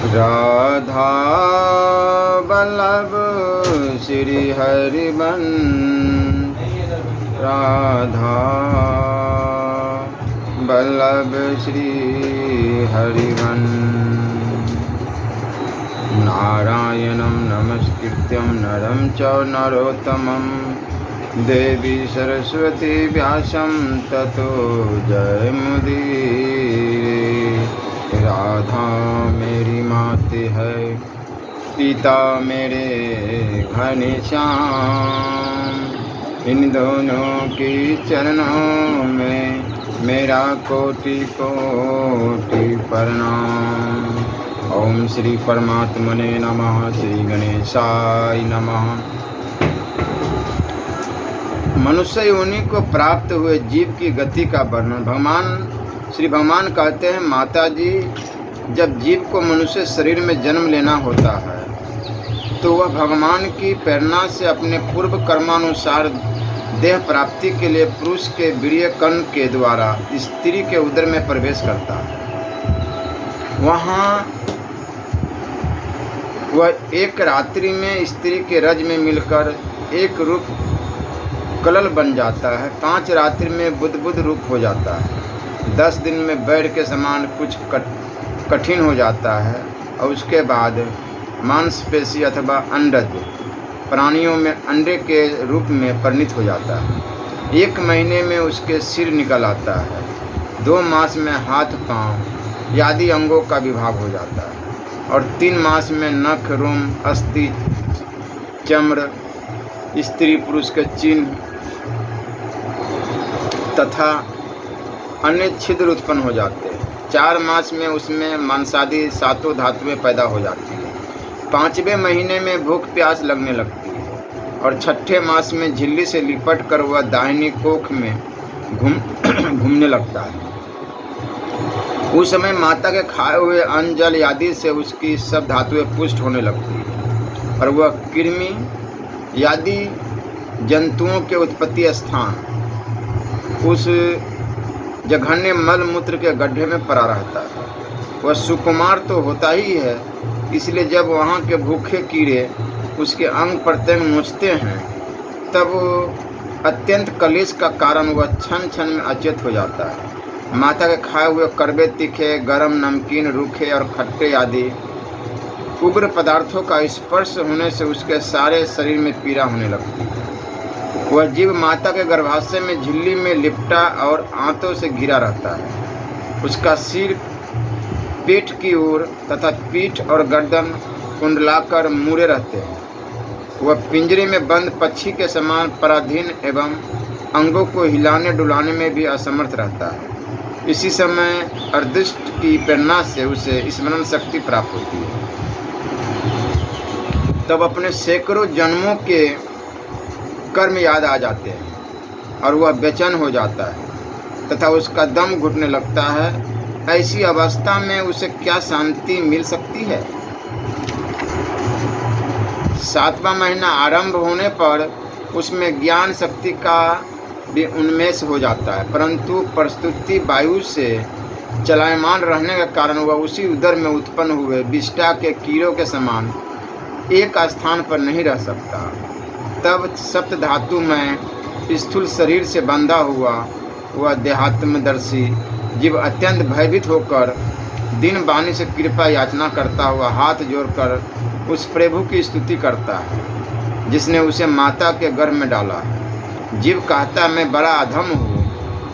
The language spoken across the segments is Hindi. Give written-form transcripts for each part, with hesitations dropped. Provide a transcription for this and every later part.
Radha Vallabh Shri everyone, Radha Vallabh Shri everyone. नारायणं नमस्कृत्यं नरं च नरोत्तमं देवी सरस्वती व्यासं ततो जयमुदीरये। राधा मेरी माते है, पिता मेरे घनश्याम, इन दोनों की चरणों में मेरा कोटि कोटि प्रणाम। ओम श्री परमात्मने नमः। श्री गणेशाय नमः। मनुष्य योनि को प्राप्त हुए जीव की गति का वर्णन श्री भगवान कहते हैं, माता जी, जब जीव को मनुष्य शरीर में जन्म लेना होता है तो वह भगवान की प्रेरणा से अपने पूर्व कर्मानुसार देह प्राप्ति के लिए पुरुष के वीर्य कण के द्वारा स्त्री के उदर में प्रवेश करता है। वहाँ वह एक रात्रि में स्त्री के रज में मिलकर एक रूप कलल बन जाता है, 5 रात्रि में बुद्ध रूप हो जाता है, 10 दिन में बैर के समान कुछ कठिन हो जाता है और उसके बाद मांसपेशी अथवा अंडज प्राणियों में अंडे के रूप में परिणित हो जाता है। 1 महीने में उसके सिर निकल आता है, 2 मास में हाथ पांव आदि अंगों का विभाग हो जाता है और 3 मास में नख, रोम, अस्थि, चमड़, स्त्री पुरुष के चिन्ह तथा अन्य छिद्र उत्पन्न हो जाते हैं। 4 मास में उसमें मांसादि 7 धातुएं पैदा हो जाती है। 5वें महीने में भूख प्यास लगने लगती है और 6ठे मास में झिल्ली से लिपट कर वह दाहिनी कोख में घूमने लगता है। उस समय माता के खाए हुए अन्न जल आदि से उसकी सब धातुएं पुष्ट होने लगती है और वह कृमि आदि जंतुओं के उत्पत्ति स्थान उस जघन्य मल मूत्र के गड्ढे में पड़ा रहता है। वह सुकुमार तो होता ही है, इसलिए जब वहाँ के भूखे कीड़े उसके अंग प्रत्यंग नोचते हैं तब अत्यंत कलेश का कारण वह क्षण क्षण में अचेत हो जाता है। माता के खाए हुए कड़वे, तीखे, गरम, नमकीन, रूखे और खट्टे आदि उग्र पदार्थों का स्पर्श होने से उसके सारे शरीर में पीड़ा होने लगती है। वह जीव माता के गर्भाशय में झिल्ली में लिपटा और आंतों से घिरा रहता है। उसका सिर पीठ की ओर तथा पीठ और गर्दन कुंडलाकर मुड़े रहते हैं। वह पिंजरे में बंद पक्षी के समान पराधीन एवं अंगों को हिलाने डुलाने में भी असमर्थ रहता है। इसी समय अर्दृष्ट की प्रेरणा से उसे स्मरण शक्ति प्राप्त होती है। तब अपने सैकड़ों जन्मों के कर्म याद आ जाते हैं और वह बेचैन हो जाता है तथा उसका दम घुटने लगता है। ऐसी अवस्था में उसे क्या शांति मिल सकती है? 7वां महीना आरंभ होने पर उसमें ज्ञान शक्ति का भी उन्मेष हो जाता है, परंतु प्रस्तुति वायु से चलायमान रहने के कारण वह उसी उदर में उत्पन्न हुए विष्टा के कीड़ों के समान एक स्थान पर नहीं रह सकता। तब सप्त धातु में स्थूल शरीर से बंधा हुआ वह देहात्मदर्शी जीव अत्यंत भयभीत होकर दिन वाणी से कृपा याचना करता हुआ हाथ जोड़कर उस प्रभु की स्तुति करता है जिसने उसे माता के गर्भ में डाला है। जीव कहता, मैं बड़ा अधम हूँ,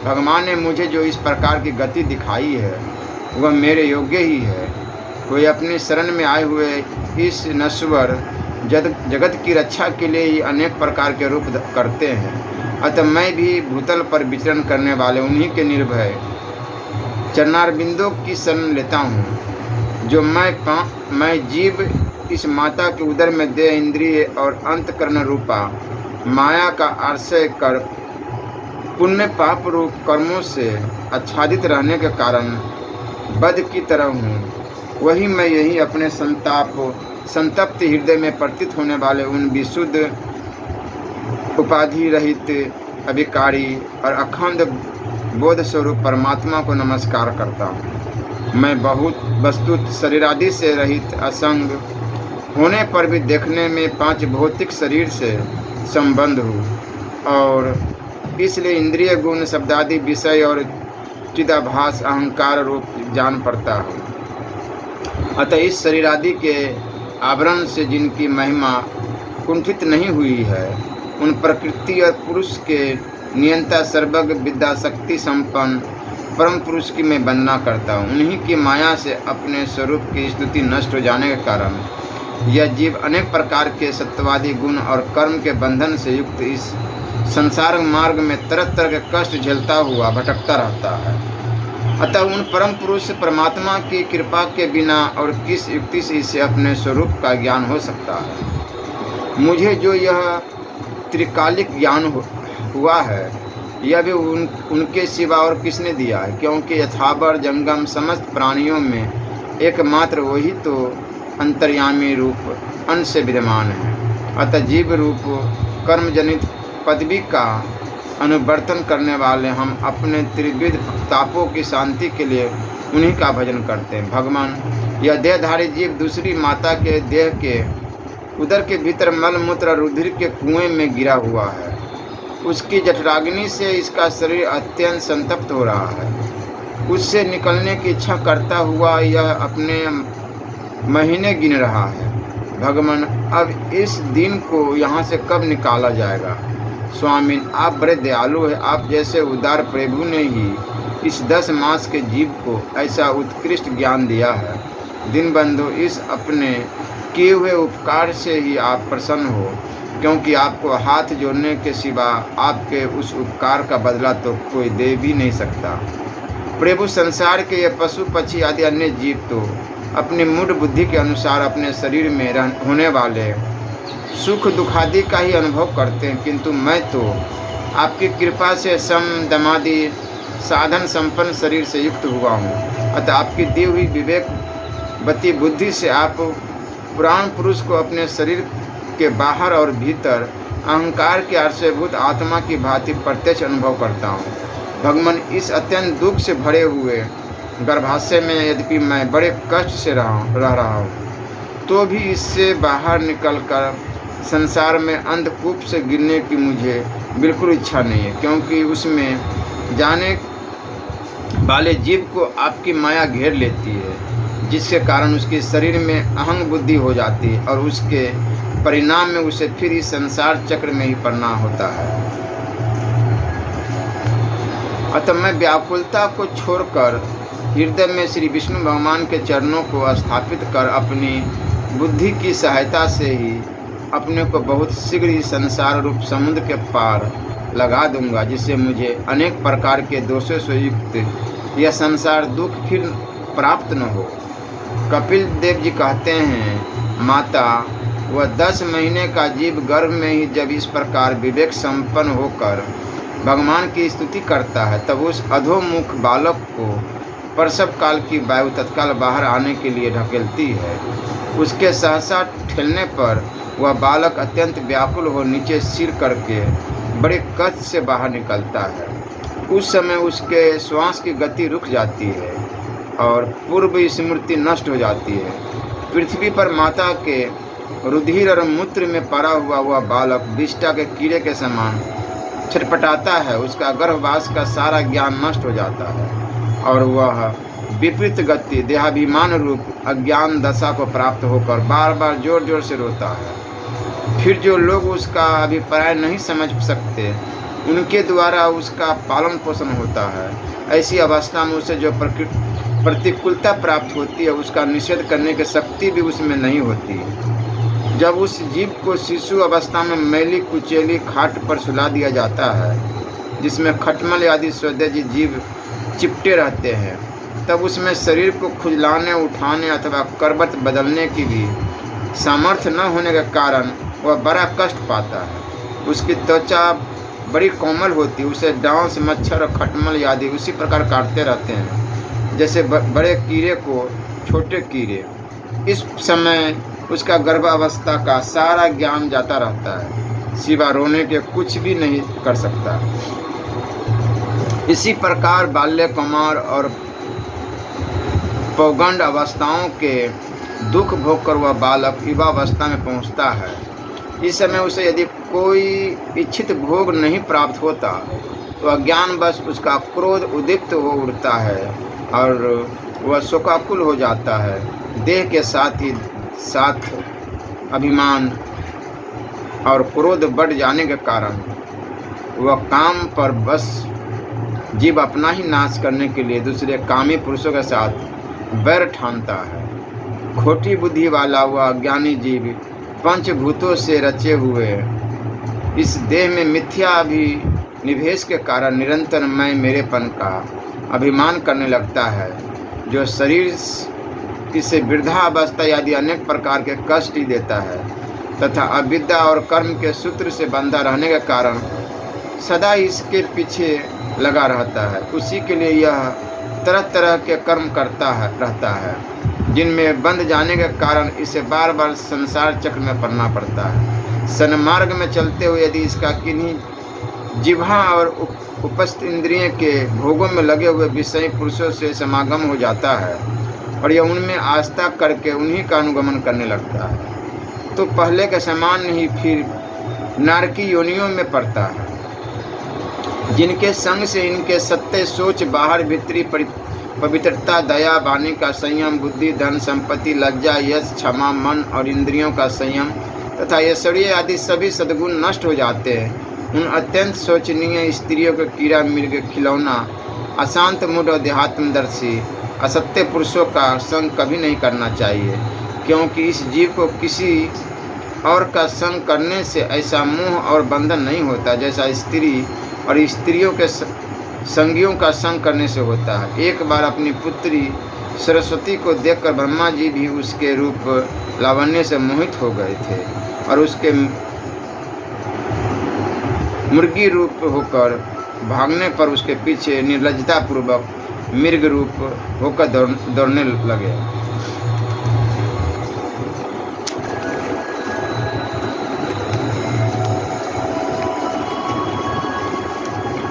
भगवान ने मुझे जो इस प्रकार की गति दिखाई है वह मेरे योग्य ही है। कोई अपनी शरण में आए हुए इस नश्वर जगत की रक्षा के लिए ही अनेक प्रकार के रूप करते हैं, अतः मैं भी भूतल पर विचरण करने वाले उन्हीं के निर्भय चरणारविंदों की शरण लेता हूँ। जो मैं जीव इस माता के उदर में देह, इंद्रिय और अंतकरण रूपा माया का आश्रय कर पुण्य पाप रूप कर्मों से आच्छादित रहने के कारण बद्ध की तरह हूँ, वही मैं यही अपने संतप्त हृदय में प्रतीत होने वाले उन विशुद्ध उपाधि रहित अभिकारी और अखंड बोध स्वरूप परमात्मा को नमस्कार करता हूँ। मैं बहुत वस्तुत शरीरादि से रहित असंग होने पर भी देखने में 5 भौतिक शरीर से संबंध हूँ और इसलिए इंद्रिय गुण शब्दादि विषय और चिदाभास अहंकार रूप जान पड़ता हूँ। अतः इस शरीरादि के आवरण से जिनकी महिमा कुंठित नहीं हुई है, उन प्रकृति और पुरुष के नियंता सर्वज्ञ विद्या शक्ति संपन्न परम पुरुष की मैं वंदना करता हूँ। उन्हीं की माया से अपने स्वरूप की स्तुति नष्ट हो जाने के कारण यह जीव अनेक प्रकार के सत्वादी गुण और कर्म के बंधन से युक्त इस संसार मार्ग में तरह तरह के कष्ट झेलता हुआ भटकता रहता है। अतः उन परम पुरुष परमात्मा की कृपा के बिना और किस युक्ति से इसे अपने स्वरूप का ज्ञान हो सकता है। मुझे जो यह त्रिकालिक ज्ञान हुआ है, यह भी उनके सिवा और किसने दिया है, क्योंकि यथावर जंगम समस्त प्राणियों में एकमात्र वही तो अंतर्यामी रूप अंश से विद्यमान है। अतः जीव रूप कर्मजनित पदवी का अनुवर्तन करने वाले हम अपने त्रिविध तापों की शांति के लिए उन्हीं का भजन करते हैं। भगवान, यह देहधारी जीव दूसरी माता के देह के उदर के भीतर मल मूत्र रुधिर के कुएं में गिरा हुआ है। उसकी जठराग्नि से इसका शरीर अत्यंत संतप्त हो रहा है। उससे निकलने की इच्छा करता हुआ यह अपने महीने गिन रहा है। भगवान, अब इस दिन को यहाँ से कब निकाला जाएगा? स्वामी, आप बड़े दयालु हैं। आप जैसे उदार प्रभु ने ही इस 10 मास के जीव को ऐसा उत्कृष्ट ज्ञान दिया है। दीनबंधु, इस अपने किए हुए उपकार से ही आप प्रसन्न हो, क्योंकि आपको हाथ जोड़ने के सिवा आपके उस उपकार का बदला तो कोई दे भी नहीं सकता। प्रभु, संसार के ये पशु पक्षी आदि अन्य जीव तो अपनी मूढ़ बुद्धि के अनुसार अपने शरीर में होने वाले सुख दुखादि का ही अनुभव करते हैं, किंतु मैं तो आपकी कृपा से सम दमादि साधन संपन्न शरीर से युक्त हुआ हूँ। अतः आपकी दी हुई विवेकवती बुद्धि से आप पुराण पुरुष को अपने शरीर के बाहर और भीतर अहंकार के आश्रयभूत आत्मा की भांति प्रत्यक्ष अनुभव करता हूँ। भगवान, इस अत्यंत दुख से भरे हुए गर्भाशय में यद्यपि मैं बड़े कष्ट से रह रहा हूँ, तो भी इससे बाहर निकलकर संसार में अंधकूप से गिरने की मुझे बिल्कुल इच्छा नहीं है, क्योंकि उसमें जाने वाले जीव को आपकी माया घेर लेती है, जिसके कारण उसके शरीर में अहंग बुद्धि हो जाती है और उसके परिणाम में उसे फिर इस संसार चक्र में ही पड़ना होता है। अतः मैं व्याकुलता को छोड़कर हृदय में श्री विष्णु भगवान के चरणों को स्थापित कर अपनी बुद्धि की सहायता से ही अपने को बहुत शीघ्र इस संसार रूप समुद्र के पार लगा दूंगा, जिससे मुझे अनेक प्रकार के दोषों से युक्त यह संसार दुख फिर प्राप्त न हो। कपिल देव जी कहते हैं, माता, वह 10 महीने का जीव गर्भ में ही जब इस प्रकार विवेक संपन्न होकर भगवान की स्तुति करता है, तब उस अधोमुख बालक को प्रसव काल की वायु तत्काल बाहर आने के लिए ढकेलती है। उसके सहसा ठेलने पर वह बालक अत्यंत व्याकुल हो नीचे सिर करके बड़े कष्ट से बाहर निकलता है। उस समय उसके श्वास की गति रुक जाती है और पूर्व स्मृति नष्ट हो जाती है। पृथ्वी पर माता के रुधिर और मूत्र में पड़ा हुआ वह बालक विष्ठा के कीड़े के समान छटपटाता है। उसका गर्भवास का सारा ज्ञान नष्ट हो जाता है और वह विपरीत गति देहाभिमान रूप अज्ञान दशा को प्राप्त होकर बार बार जोर जोर से रोता है। फिर जो लोग उसका अभिप्राय नहीं समझ सकते, उनके द्वारा उसका पालन पोषण होता है। ऐसी अवस्था में उसे जो प्रतिकूलता प्राप्त होती है, उसका निषेध करने की शक्ति भी उसमें नहीं होती। जब उस जीव को शिशु अवस्था में मैली कुचेली खाट पर सुला दिया जाता है, जिसमें खटमल आदि स्वदेशी जीव चिपटे रहते हैं, तब उसमें शरीर को खुजलाने, उठाने अथवा करवट बदलने की भी सामर्थ्य न होने के कारण वह बड़ा कष्ट पाता है। उसकी त्वचा बड़ी कोमल होती है। उसे डांस, मच्छर और खटमल आदि उसी प्रकार काटते रहते हैं जैसे बड़े कीड़े को छोटे कीड़े। इस समय उसका गर्भावस्था का सारा ज्ञान जाता रहता है, सिवा रोने के कुछ भी नहीं कर सकता। इसी प्रकार बाल्य, कुमार और पौगंड अवस्थाओं के दुख भोग कर वह बालक युवावस्था में पहुंचता है। इस समय उसे यदि कोई इच्छित भोग नहीं प्राप्त होता तो अज्ञानवश उसका क्रोध उद्दीप्त हो उठता है और वह शोकाकुल हो जाता है। देह के साथ ही साथ अभिमान और क्रोध बढ़ जाने के कारण वह काम पर बस जीव अपना ही नाश करने के लिए दूसरे कामी पुरुषों के साथ बैर ठानता है। खोटी बुद्धि वाला वह अज्ञानी जीव पंचभूतों से रचे हुए इस देह में मिथ्या अभिनिवेश के कारण निरंतर मैं मेरेपन का अभिमान करने लगता है, जो शरीर इसे वृद्धावस्था आदि अनेक प्रकार के कष्ट ही देता है तथा अविद्या और कर्म के सूत्र से बंधा रहने के कारण सदा इसके पीछे लगा रहता है। उसी के लिए यह तरह तरह के कर्म करता रहता है, जिनमें बंध जाने के कारण इसे बार बार संसार चक्र में पड़ना पड़ता है। सन्मार्ग में चलते हुए यदि इसका किन्हीं जिह्वा और उपस्थ इंद्रियों के भोगों में लगे हुए विषयी पुरुषों से समागम हो जाता है और यह उनमें आस्था करके उन्हीं का अनुगमन करने लगता है, तो पहले के समान ही फिर नारकी योनियों में पड़ता है, जिनके संग से इनके सत्य सोच, बाहर भीतरी पवित्रता, दया, वाणी का संयम, बुद्धि, धन, संपत्ति, लज्जा, यश, क्षमा, मन और इंद्रियों का संयम तथा ऐश्वर्य आदि सभी सद्गुण नष्ट हो जाते हैं। उन अत्यंत शोचनीय स्त्रियों के कीड़ा मृग खिलौना, अशांत मूड और देहात्मदर्शी असत्य पुरुषों का संग कभी नहीं करना चाहिए, क्योंकि इस जीव को किसी और का संग करने से ऐसा मोह और बंधन नहीं होता जैसा स्त्री और स्त्रियों के संगियों का संग करने से होता है। एक बार अपनी पुत्री सरस्वती को देखकर ब्रह्मा जी भी उसके रूप लावण्य से मोहित हो गए थे और उसके मुर्गी रूप होकर भागने पर उसके पीछे निर्लज्जता पूर्वक मृग रूप होकर दौड़ने लगे।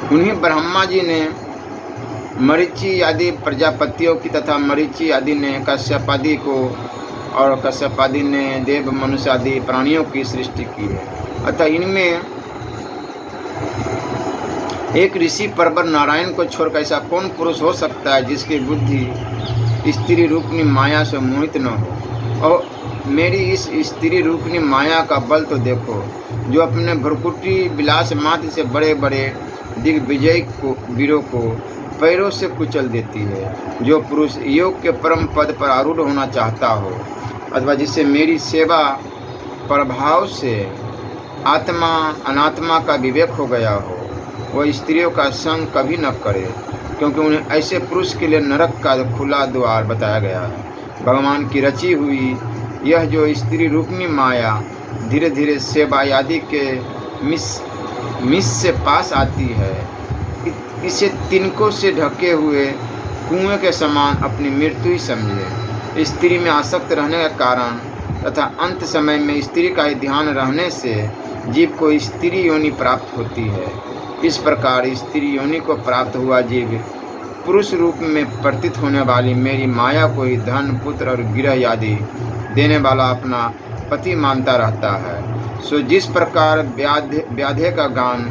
उन्हीं ब्रह्मा जी ने मरीचि आदि प्रजापतियों की तथा मरीचि आदि ने कश्यप आदि को और कश्यप आदि ने देव मनुष्य आदि प्राणियों की सृष्टि की है। अतः इनमें एक ऋषि परवर नारायण को छोड़कर ऐसा कौन पुरुष हो सकता है जिसकी बुद्धि स्त्री रूपनी माया से मोहित न हो। और मेरी इस स्त्री रूपनी माया का बल तो देखो, जो अपने भ्रुकुटी विलास मात्र से बड़े बड़े दिग्विजय को वीरों को पैरों से कुचल देती है। जो पुरुष योग के परम पद पर आरूढ़ होना चाहता हो अथवा जिसे मेरी सेवा प्रभाव से आत्मा अनात्मा का विवेक हो गया हो, वह स्त्रियों का संग कभी न करे, क्योंकि उन्हें ऐसे पुरुष के लिए नरक का खुला द्वार बताया गया है। भगवान की रची हुई यह जो स्त्री रूपनी माया धीरे धीरे सेवा आदि के मिस से पास आती है, इसे तिनकों से ढके हुए कुएं के समान अपनी मृत्यु ही समझे। स्त्री में आसक्त रहने के कारण तथा अंत समय में स्त्री का ही ध्यान रहने से जीव को स्त्री योनि प्राप्त होती है। इस प्रकार स्त्री योनि को प्राप्त हुआ जीव पुरुष रूप में प्रतीत होने वाली मेरी माया को ही धन, पुत्र और गृह आदि देने वाला अपना पति मानता रहता है। सो जिस प्रकार व्याधे का गान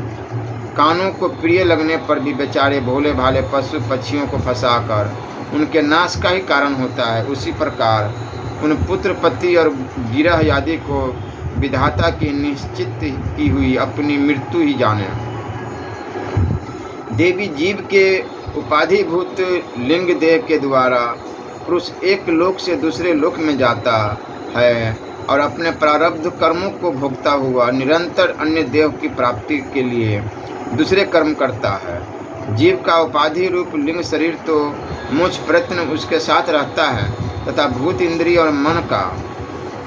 कानों को प्रिय लगने पर भी बेचारे भोले भाले पशु पक्षियों को फंसाकर उनके नाश का ही कारण होता है, उसी प्रकार उन पुत्र पति और गिरह आदि को विधाता की निश्चित की हुई अपनी मृत्यु ही जाने। देवी जीव के उपाधिभूत लिंग देह के द्वारा पुरुष एक लोक से दूसरे लोक में जाता है और अपने प्रारब्ध कर्मों को भोगता हुआ निरंतर अन्य देह की प्राप्ति के लिए दूसरे कर्म करता है। जीव का उपाधि रूप लिंग शरीर तो मोक्ष प्रयत्न उसके साथ रहता है तथा भूत इंद्रिय और मन का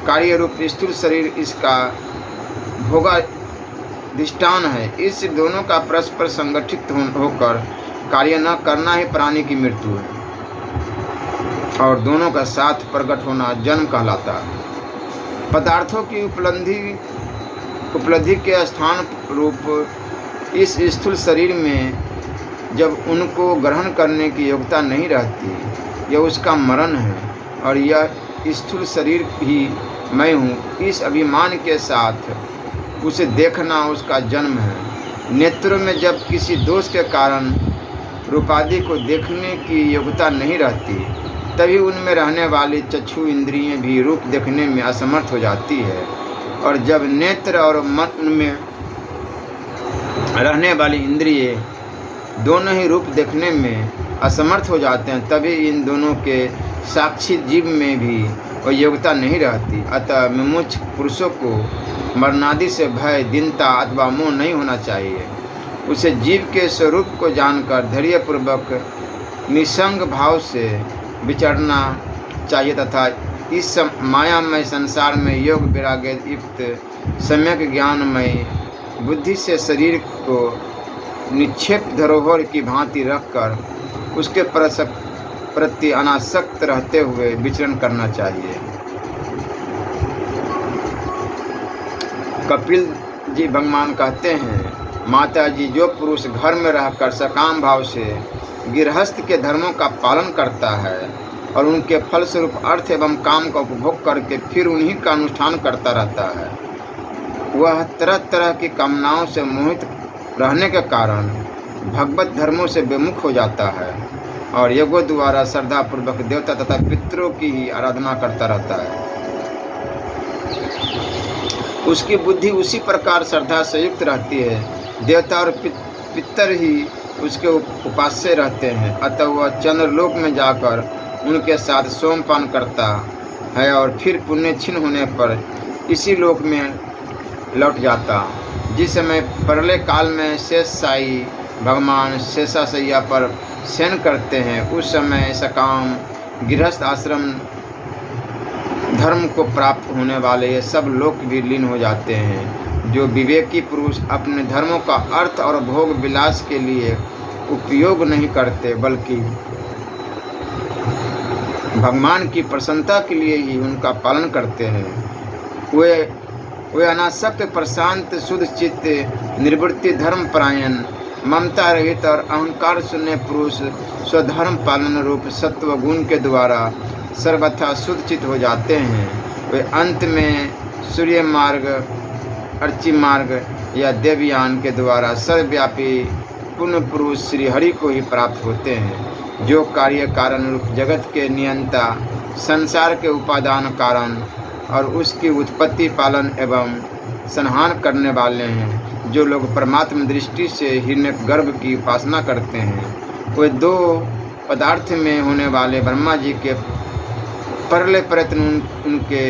कार्य रूप स्थूल शरीर इसका भोगाधिष्ठान है। इस दोनों का परस्पर संगठित होकर कार्य न करना ही प्राणी की मृत्यु है और दोनों का साथ प्रकट होना जन्म कहलाता है। पदार्थों की उपलब्धि के स्थान रूप इस स्थूल शरीर में जब उनको ग्रहण करने की योग्यता नहीं रहती यह उसका मरण है और यह स्थूल शरीर ही मैं हूँ, इस अभिमान के साथ उसे देखना उसका जन्म है। नेत्रों में जब किसी दोष के कारण रूपादि को देखने की योग्यता नहीं रहती, तभी उनमें रहने वाली चक्षु इंद्रियां भी रूप देखने में असमर्थ हो जाती है। और जब नेत्र और मन में रहने वाली इंद्रिय दोनों ही रूप देखने में असमर्थ हो जाते हैं, तभी इन दोनों के साक्षी जीव में भी वह योग्यता नहीं रहती। अतः मुमुक्ष पुरुषों को मरणादि से भय, दीनता अथवा मोह नहीं होना चाहिए। उसे जीव के स्वरूप को जानकर धैर्यपूर्वक निसंग भाव से विचरना चाहिए तथा इस मायामय संसार में योग वैराग्य युक्त सम्यक ज्ञानमय बुद्धि से शरीर को निक्षेप धरोहर की भांति रखकर उसके प्रति अनासक्त रहते हुए विचरण करना चाहिए। कपिल जी भगवान कहते हैं, माता जी, जो पुरुष घर में रहकर सकाम भाव से गृहस्थ के धर्मों का पालन करता है और उनके फलस्वरूप अर्थ एवं काम का उपभोग करके फिर उन्हीं का अनुष्ठान करता रहता है, वह तरह तरह की कामनाओं से मोहित रहने के कारण भगवत धर्मों से विमुख हो जाता है और यज्ञों द्वारा श्रद्धापूर्वक देवता तथा पितरों की ही आराधना करता रहता है। उसकी बुद्धि उसी प्रकार श्रद्धा से युक्त रहती है। देवता और पितर ही उसके उपास्य रहते हैं, अतः वह चंद्रलोक में जाकर उनके साथ सोमपान करता है और फिर पुण्य क्षीण होने पर इसी लोक में लौट जाता। जिस समय परले काल में शेषशायी भगवान शेषाशय्या पर शयन करते हैं, उस समय सकाम गृहस्थ आश्रम धर्म को प्राप्त होने वाले ये सब लोक भी लीन हो जाते हैं। जो विवेकी पुरुष अपने धर्मों का अर्थ और भोग विलास के लिए उपयोग नहीं करते, बल्कि भगवान की प्रसन्नता के लिए ही उनका पालन करते हैं, वे अनासक्त, प्रशांत, शुद्ध चित्त, निर्वृत्ति, धर्मपरायण, ममता रहित और अहंकार शून्य पुरुष स्वधर्म पालन रूप सत्व गुण के द्वारा सर्वथा शुद्ध चित्त हो जाते हैं। वे अंत में सूर्य मार्ग, अर्ची मार्ग या देवयान के द्वारा सर्वव्यापी पुण्य पुरुष श्री हरि को ही प्राप्त होते हैं, जो कार्य कारण रूप जगत के नियंता, संसार के उपादान कारण और उसकी उत्पत्ति, पालन एवं संहार करने वाले हैं। जो लोग परमात्मा दृष्टि से हिरण्यगर्भ की उपासना करते हैं, वे दो पदार्थ में होने वाले ब्रह्मा जी के परले प्रयत्न उनके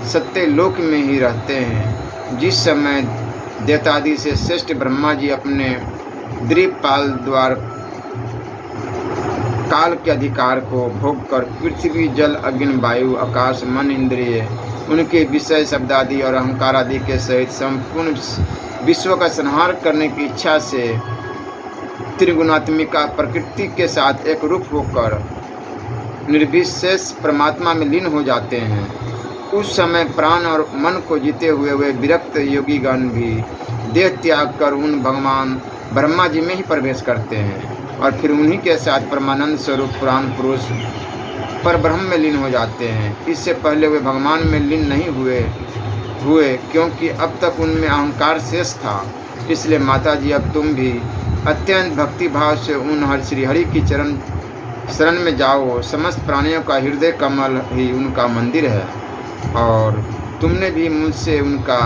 सत्य लोक में ही रहते हैं। जिस समय देवतादि से श्रेष्ठ ब्रह्मा जी अपने द्वीपाल द्वार काल के अधिकार को भोग कर पृथ्वी, जल, अग्नि, वायु, आकाश, मन, इंद्रिय, उनके विषय, शब्दादि और अहंकार आदि के सहित संपूर्ण विश्व का संहार करने की इच्छा से त्रिगुणात्मिका प्रकृति के साथ एक रूप होकर निर्विशेष परमात्मा में लीन हो जाते हैं। उस समय प्राण और मन को जीते हुए वे विरक्त योगीगण भी देह त्याग कर उन भगवान ब्रह्मा जी में ही प्रवेश करते हैं और फिर उन्हीं के साथ परमानंद स्वरूप पुराण पुरुष पर ब्रह्म में लीन हो जाते हैं। इससे पहले वे भगवान में लीन नहीं हुए क्योंकि अब तक उनमें अहंकार शेष था। इसलिए माता जी, अब तुम भी अत्यंत भक्ति भाव से उन श्री हरि की शरण में जाओ। समस्त प्राणियों का हृदय कमल ही उनका मंदिर है और तुमने भी मुझसे उनका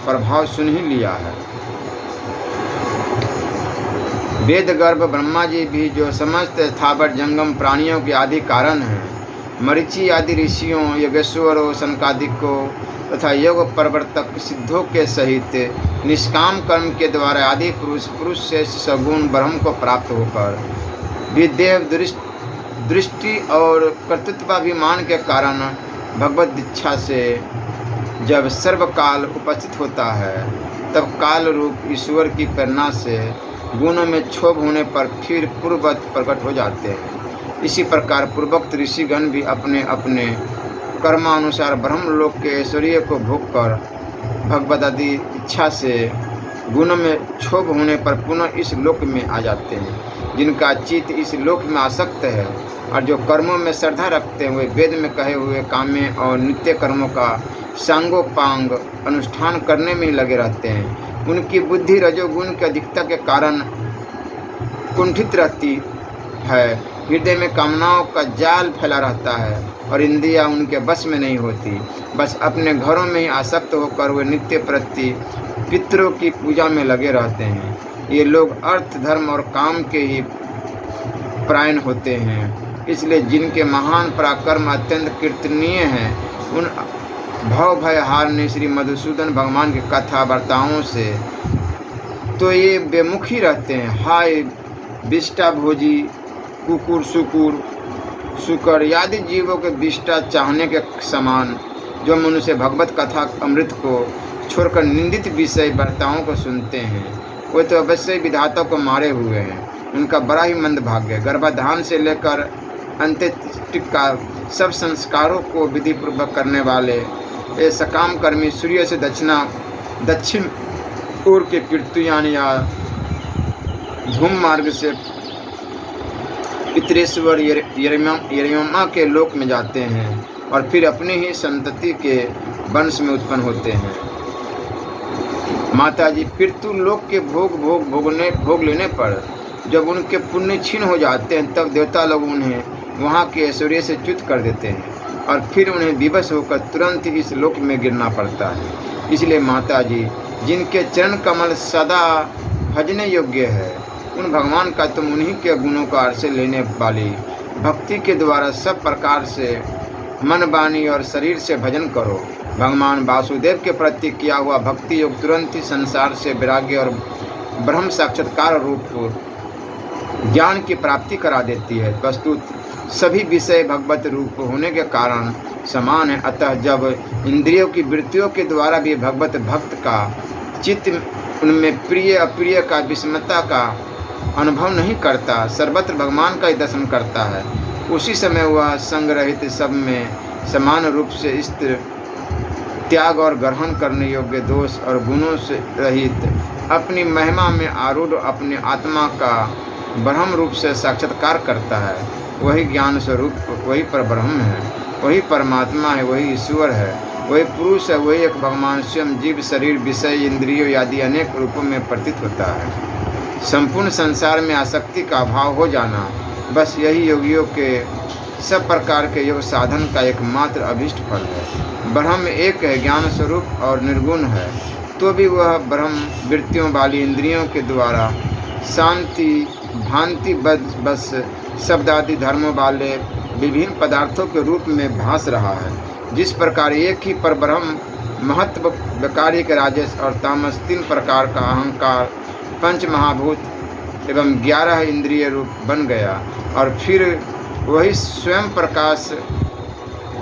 प्रभाव सुन ही लिया है। वेद गर्भ ब्रह्मा जी भी जो समस्त स्थावर जंगम प्राणियों के आदि कारण हैं, मरीचि आदि ऋषियों, योगेश्वरों, सनकादिकों तथा योग प्रवर्तक सिद्धों के सहित निष्काम कर्म के द्वारा आदि पुरुष से सगुण ब्रह्म को प्राप्त होकर भी देव दृष्टि और कर्तृत्वाभिमान के कारण भगवत इच्छा से जब सर्वकाल उपस्थित होता है, तब काल रूप ईश्वर की प्रेरणा से गुणों में क्षोभ होने पर फिर पूर्ववत प्रकट हो जाते हैं। इसी प्रकार पूर्वोक्त ऋषिगण भी अपने अपने कर्मानुसार ब्रह्मलोक के ऐश्वर्य को भोग कर भगवत आदि इच्छा से गुणों में क्षोभ होने पर पुनः इस लोक में आ जाते हैं। जिनका चित्त इस लोक में आसक्त है और जो कर्मों में श्रद्धा रखते हैं, वे वेद में कहे हुए काम्य और नित्य कर्मों का सांगोपांग अनुष्ठान करने में ही लगे रहते हैं। उनकी बुद्धि रजोगुण की अधिकता के कारण कुंठित रहती है, हृदय में कामनाओं का जाल फैला रहता है और इंद्रियां उनके बस में नहीं होती। बस अपने घरों में ही आसक्त होकर वे नित्य प्रति पितरों की पूजा में लगे रहते हैं। ये लोग अर्थ, धर्म और काम के ही परायण होते हैं। इसलिए जिनके महान पराक्रम अत्यंत कीर्तनीय हैं, उन भव भय हारने श्री मधुसूदन भगवान की कथा वार्ताओं से तो ये बेमुखी रहते हैं। हाय विष्टा भोजी, कुकुर, शुकर आदि जीवों के विष्टा चाहने के समान जो मनुष्य भगवत कथा अमृत को छोड़कर निंदित विषय वार्ताओं को सुनते हैं, वे तो अवश्य विधाता को मारे हुए हैं। उनका बड़ा ही मंद भाग्य है। गर्भाधान से लेकर अंत्येष्टि का सब संस्कारों को विधि पूर्वक करने वाले ये सकाम कर्मी सूर्य से दक्षिण ओर के कीर्तियान या धूम मार्ग से पितरेश्वर यरिमा के लोक में जाते हैं और फिर अपनी ही संतति के वंश में उत्पन्न होते हैं। माताजी, पितृ लोक के भोग लेने पर जब उनके पुण्य क्षीण हो जाते हैं, तब देवता लोग उन्हें वहाँ के ऐश्वर्य से च्युत कर देते हैं और फिर उन्हें विवश होकर तुरंत ही इस लोक में गिरना पड़ता है। इसलिए माताजी, जिनके चरण कमल सदा भजने योग्य है, उन भगवान का तुम उन्हीं के गुणों का आश्रय लेने वाली भक्ति के द्वारा सब प्रकार से मन, वाणी और शरीर से भजन करो। भगवान वासुदेव के प्रति किया हुआ भक्ति योग तुरंत ही संसार से वैराग्य और ब्रह्म साक्षात्कार रूप ज्ञान की प्राप्ति करा देती है। वस्तुत सभी विषय भगवत रूप होने के कारण समान है। अतः जब इंद्रियों की वृत्तियों के द्वारा भी भगवत भक्त का चित्त उनमें प्रिय अप्रिय का विषमता का अनुभव नहीं करता, सर्वत्र भगवान का ही दर्शन करता है, उसी समय वह संग रहित सब में समान रूप से स्थिर, त्याग और ग्रहण करने योग्य दोष और गुणों से रहित अपनी महिमा में आरूढ़ अपने आत्मा का ब्रह्म रूप से साक्षात्कार करता है। वही ज्ञान स्वरूप, वही परब्रह्म है, वही परमात्मा है, वही ईश्वर है, वही पुरुष है, वही एक भगवान स्वयं जीव, शरीर, विषय, इंद्रियों आदि अनेक रूपों में प्रतीत होता है। संपूर्ण संसार में आसक्ति का अभाव हो जाना, बस यही योगियों के सब प्रकार के योग साधन का एकमात्र अभिष्ट फल है। ब्रह्म एक है, ज्ञान स्वरूप और निर्गुण है, तो भी वह ब्रह्म वृत्तियों वाली इंद्रियों के द्वारा शांति भांति बस शब्द आदि धर्मों वाले विभिन्न पदार्थों के रूप में भास रहा है। जिस प्रकार एक ही परब्रह्म महत्व विकारी के राजस और तामस, तीन प्रकार का अहंकार, पंच महाभूत एवं 11 इंद्रिय रूप बन गया और फिर वही स्वयं प्रकाश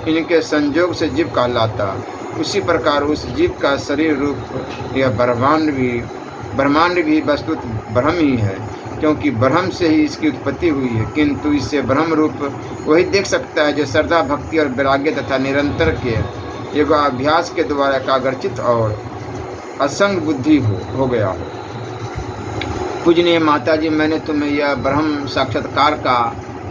इनके संयोग से जीव कहलाता, उसी प्रकार उस जीव का शरीर रूप यह ब्रह्मांड भी वस्तुत ब्रह्म ही है, क्योंकि ब्रह्म से ही इसकी उत्पत्ति हुई है। किंतु इसे ब्रह्म रूप वही देख सकता है जो श्रद्धा, भक्ति और वैराग्य तथा निरंतर के योगाभ्यास के द्वारा एकाग्रचित और असंग बुद्धि हो गया हो। पूजनीय माताजी, मैंने तुम्हें यह ब्रह्म साक्षात्कार का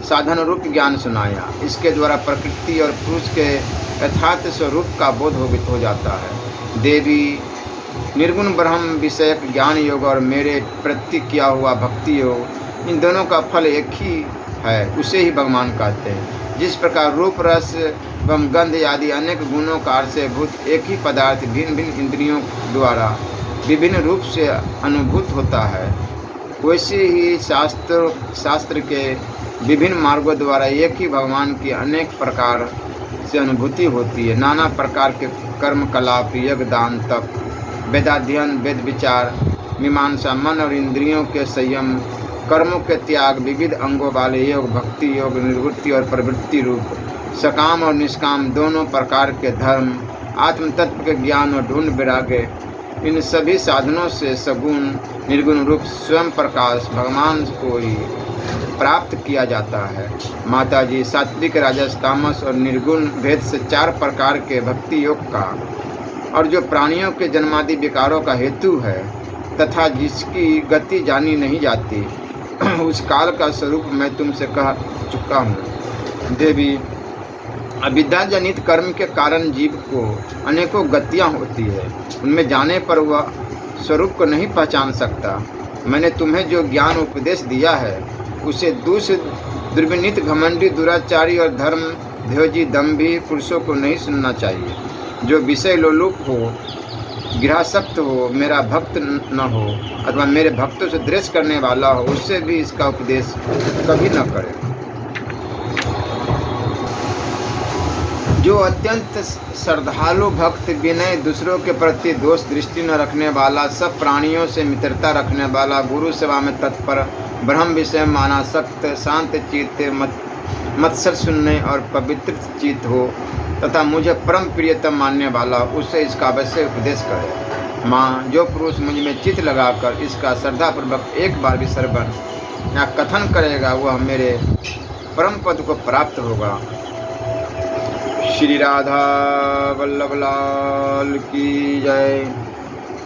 साधन रूप ज्ञान सुनाया। इसके द्वारा प्रकृति और पुरुष के यथार्थ स्वरूप का बोध हो जाता है। देवी, निर्गुण ब्रह्म विषयक ज्ञान योग और मेरे प्रति किया हुआ भक्ति योग, इन दोनों का फल एक ही है, उसे ही भगवान कहते हैं। जिस प्रकार रूप, रस एवं गंध आदि अनेक गुणों का आश्रयभूत एक ही पदार्थ भिन्न भिन्न इंद्रियों द्वारा विभिन्न रूप से अनुभूत होता है, वैसे ही शास्त्र के विभिन्न मार्गों द्वारा एक ही भगवान की अनेक प्रकार से अनुभूति होती है। नाना प्रकार के कर्म कलाप, यज्ञ, दान, तप, वेदाध्ययन, वेद विचार, मीमांसा, मन और इंद्रियों के संयम, कर्मों के त्याग, विविध अंगों वाले योग, भक्ति योग, निवृत्ति और प्रवृत्ति रूप, सकाम और निष्काम दोनों प्रकार के धर्म, आत्म तत्व के ज्ञान और ढूंढ वैराग्य, इन सभी साधनों से सगुण निर्गुण रूप स्वयं प्रकाश भगवान को ही प्राप्त किया जाता है। माताजी, सात्विक, राजस, तामस और निर्गुण भेद से 4 प्रकार के भक्ति योग का और जो प्राणियों के जन्मादि विकारों का हेतु है तथा जिसकी गति जानी नहीं जाती, उस काल का स्वरूप मैं तुमसे कह चुका हूँ। देवी, अविद्या जनित कर्म के कारण जीव को अनेकों गतियाँ होती है, उनमें जाने पर वह स्वरूप को नहीं पहचान सकता। मैंने तुम्हें जो ज्ञान उपदेश दिया है उसे दूसरे दुर्विनीत, घमंडी, दुराचारी और धर्म ध्योजी, दम्भी पुरुषों को नहीं सुनना चाहिए। जो विषय लोलुप हो, गृहासक्त हो, मेरा भक्त न हो अथवा मेरे भक्तों से द्वेष करने वाला हो, उससे भी इसका उपदेश कभी न करे। जो अत्यंत श्रद्धालु भक्त, विनय, दूसरों के प्रति दोष दृष्टि न रखने वाला, सब प्राणियों से मित्रता रखने वाला, गुरु सेवा में तत्पर, ब्रह्म विषय मानासक्त, शांत चित्त, मत्सर सुनने और पवित्र चित्त हो तथा मुझे परम प्रियतम मानने वाला, उससे इसका अवश्य उपदेश करे। माँ, जो पुरुष मुझ में चित्त लगाकर इसका श्रद्धापूर्वक एक बार भी श्रवण या कथन करेगा वह मेरे परम पद को प्राप्त होगा। श्री राधा वल्लभ लाल की जय।